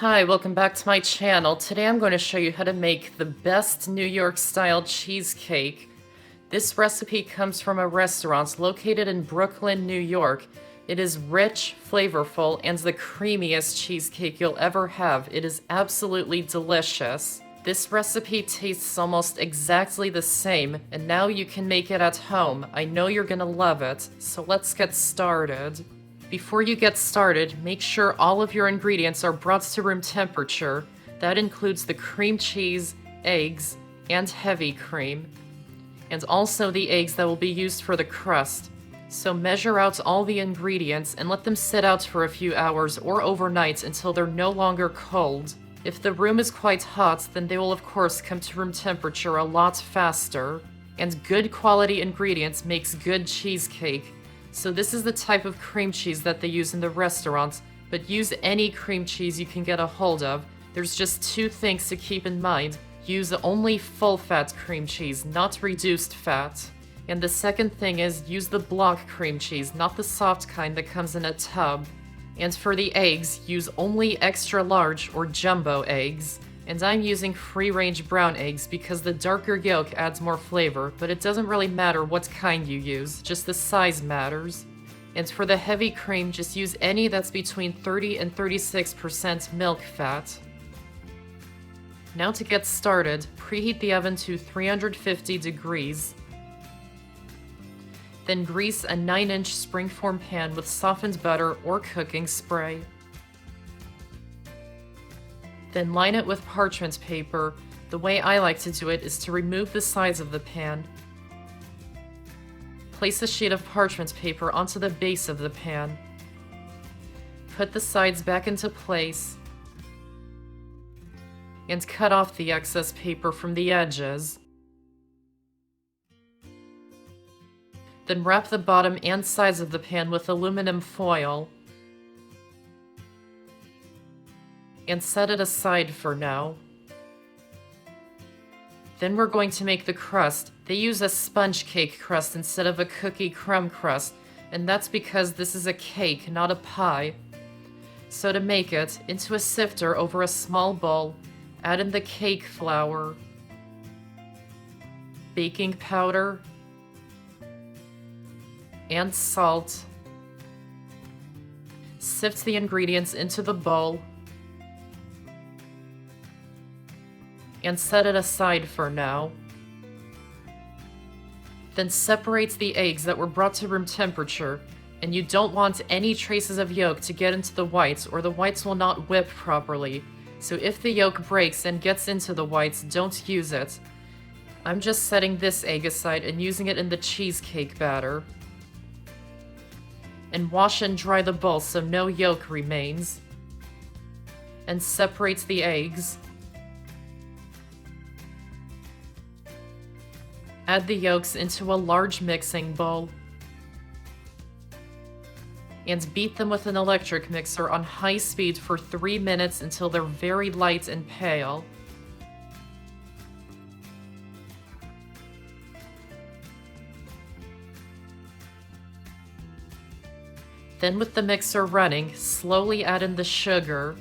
Hi, welcome back to my channel. Today I'm going to show you how to make the best New York style cheesecake. This recipe comes from a restaurant located in Brooklyn, New York. It is rich, flavorful, and the creamiest cheesecake you'll ever have. It is absolutely delicious. This recipe tastes almost exactly the same, and now you can make it at home. I know you're gonna love it, so let's get started. Before you get started, make sure all of your ingredients are brought to room temperature. That includes the cream cheese, eggs, and heavy cream, and also the eggs that will be used for the crust. So measure out all the ingredients and let them sit out for a few hours or overnight until they're no longer cold. If the room is quite hot, then they will of course come to room temperature a lot faster. And good quality ingredients makes good cheesecake. So this is the type of cream cheese that they use in the restaurants, but use any cream cheese you can get a hold of. There's just two things to keep in mind. Use only full-fat cream cheese, not reduced fat. And the second thing is use the block cream cheese, not the soft kind that comes in a tub. And for the eggs, use only extra large or jumbo eggs. And I'm using free-range brown eggs because the darker yolk adds more flavor, but it doesn't really matter what kind you use, just the size matters. And for the heavy cream, just use any that's between 30 and 36% milk fat. Now to get started, preheat the oven to 350 degrees. Then grease a 9-inch springform pan with softened butter or cooking spray. Then line it with parchment paper. The way I like to do it is to remove the sides of the pan. Place a sheet of parchment paper onto the base of the pan. Put the sides back into place. And cut off the excess paper from the edges. Then wrap the bottom and sides of the pan with aluminum foil. And set it aside for now. Then we're going to make the crust. They use a sponge cake crust instead of a cookie crumb crust, and that's because this is a cake, not a pie. So to make it, into a sifter over a small bowl, add in the cake flour, baking powder, and salt. Sift the ingredients into the bowl and set it aside for now. Then separate the eggs that were brought to room temperature, and you don't want any traces of yolk to get into the whites or the whites will not whip properly. So if the yolk breaks and gets into the whites, don't use it. I'm just setting this egg aside and using it in the cheesecake batter. And wash and dry the bowl so no yolk remains. And separate the eggs. Add the yolks into a large mixing bowl. And beat them with an electric mixer on high speed for 3 minutes until they're very light and pale. Then with the mixer running, slowly add in the sugar.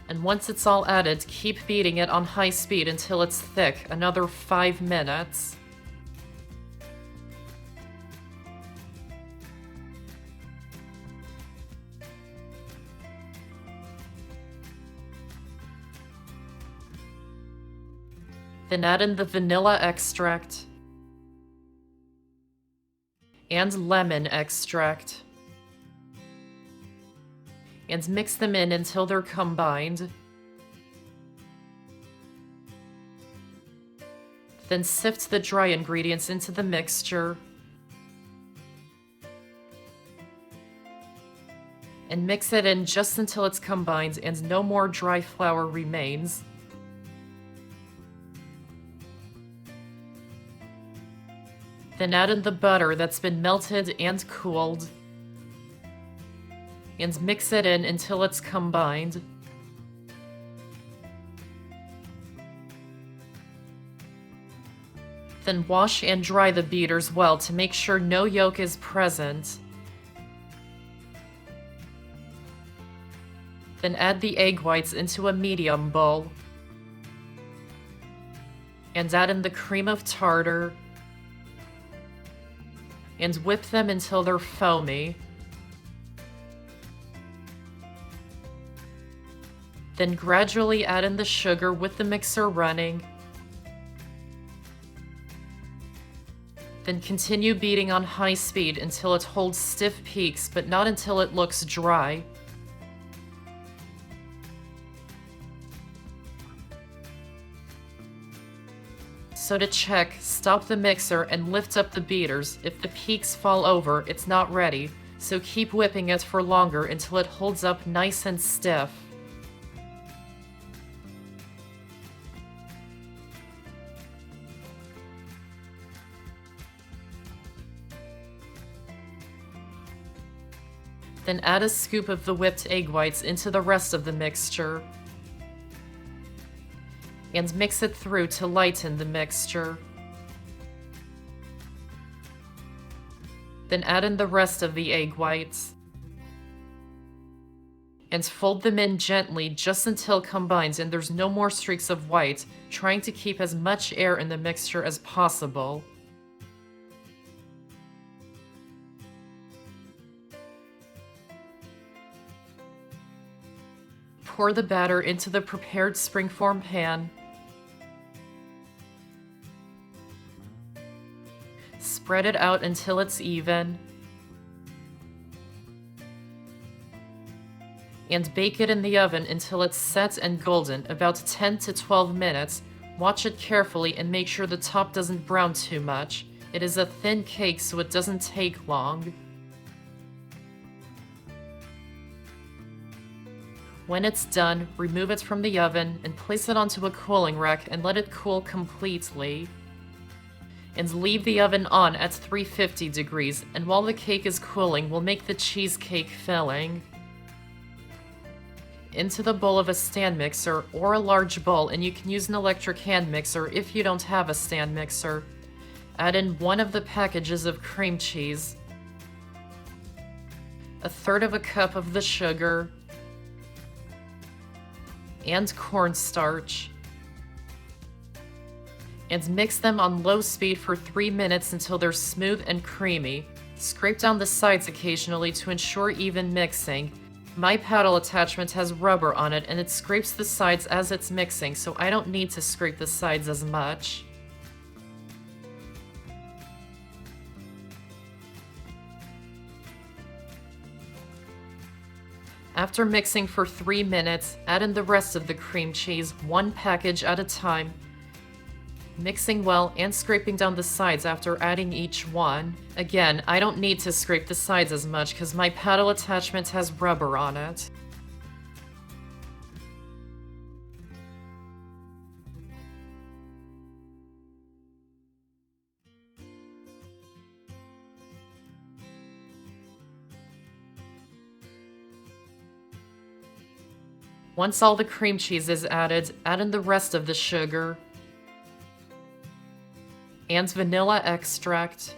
And once it's all added, keep beating it on high speed until it's thick, another 5 minutes. Then add in the vanilla extract and lemon extract. And mix them in until they're combined. Then sift the dry ingredients into the mixture. And mix it in just until it's combined and no more dry flour remains. Then add in the butter that's been melted and cooled. And mix it in until it's combined. Then wash and dry the beaters well to make sure no yolk is present. Then add the egg whites into a medium bowl. And add in the cream of tartar. And whip them until they're foamy. Then gradually add in the sugar with the mixer running. Then continue beating on high speed until it holds stiff peaks, but not until it looks dry. So to check, stop the mixer and lift up the beaters. If the peaks fall over, it's not ready, so keep whipping it for longer until it holds up nice and stiff. Then add a scoop of the whipped egg whites into the rest of the mixture. And mix it through to lighten the mixture. Then add in the rest of the egg whites. And fold them in gently just until combined and there's no more streaks of white, trying to keep as much air in the mixture as possible. Pour the batter into the prepared springform pan. Spread it out until it's even. And bake it in the oven until it's set and golden, about 10 to 12 minutes. Watch it carefully and make sure the top doesn't brown too much. It is a thin cake, so it doesn't take long. When it's done, remove it from the oven and place it onto a cooling rack and let it cool completely. And leave the oven on at 350 degrees, and while the cake is cooling, we'll make the cheesecake filling. Into the bowl of a stand mixer or a large bowl, and you can use an electric hand mixer if you don't have a stand mixer. Add in 1 of the packages of cream cheese, 1/3 of a cup of the sugar, and cornstarch. And mix them on low speed for 3 minutes until they're smooth and creamy. Scrape down the sides occasionally to ensure even mixing. My paddle attachment has rubber on it and it scrapes the sides as it's mixing, so I don't need to scrape the sides as much. After mixing for 3 minutes, add in the rest of the cream cheese, 1 package at a time, mixing well and scraping down the sides after adding each one. Again, I don't need to scrape the sides as much because my paddle attachment has rubber on it. Once all the cream cheese is added, add in the rest of the sugar and vanilla extract,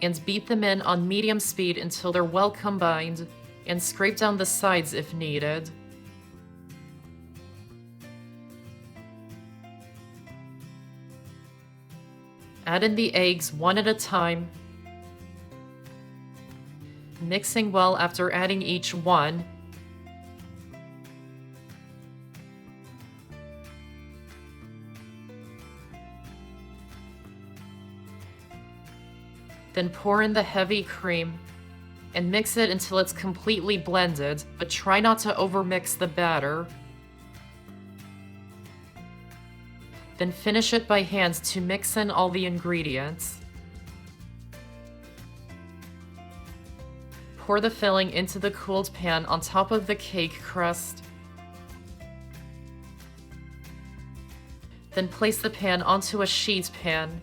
and beat them in on medium speed until they're well combined, and scrape down the sides if needed. Add in the eggs 1 at a time, mixing well after adding each one. Then pour in the heavy cream and mix it until it's completely blended, but try not to overmix the batter. Then finish it by hand to mix in all the ingredients. Pour the filling into the cooled pan on top of the cake crust. Then place the pan onto a sheet pan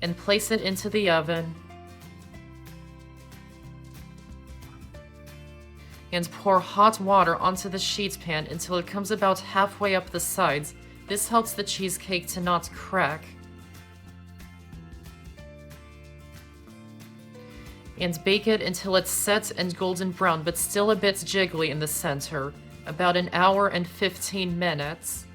and place it into the oven. And pour hot water onto the sheet pan until it comes about halfway up the sides. This helps the cheesecake to not crack. And bake it until it's set and golden brown, but still a bit jiggly in the center, about an hour and 15 minutes.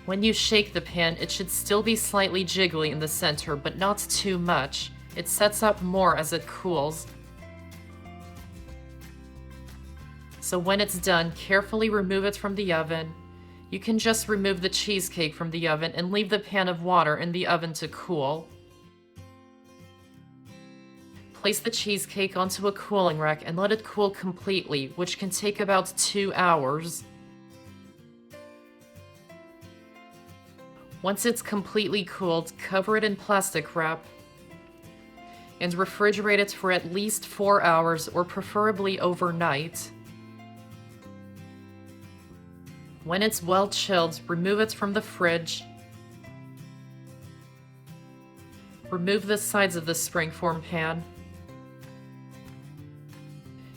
When you shake the pan, it should still be slightly jiggly in the center, but not too much. It sets up more as it cools. So when it's done, carefully remove it from the oven. You can just remove the cheesecake from the oven and leave the pan of water in the oven to cool. Place the cheesecake onto a cooling rack and let it cool completely, which can take about 2 hours. Once it's completely cooled, cover it in plastic wrap and refrigerate it for at least 4 hours, or preferably overnight. When it's well chilled, remove it from the fridge. Remove the sides of the springform pan.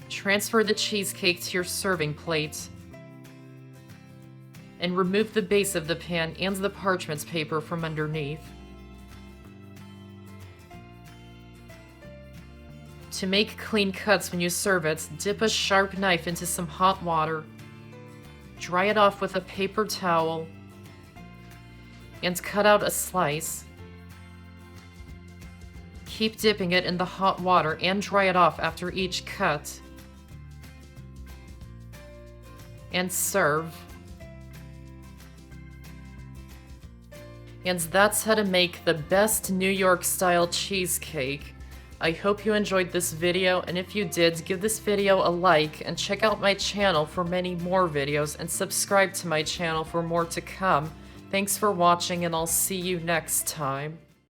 Transfer the cheesecake to your serving plate. And remove the base of the pan and the parchment paper from underneath. To make clean cuts when you serve it, dip a sharp knife into some hot water. Dry it off with a paper towel and cut out a slice. Keep dipping it in the hot water and dry it off after each cut. And serve. And that's how to make the best New York style cheesecake. I hope you enjoyed this video, and if you did, give this video a like and check out my channel for many more videos, and subscribe to my channel for more to come. Thanks for watching, and I'll see you next time.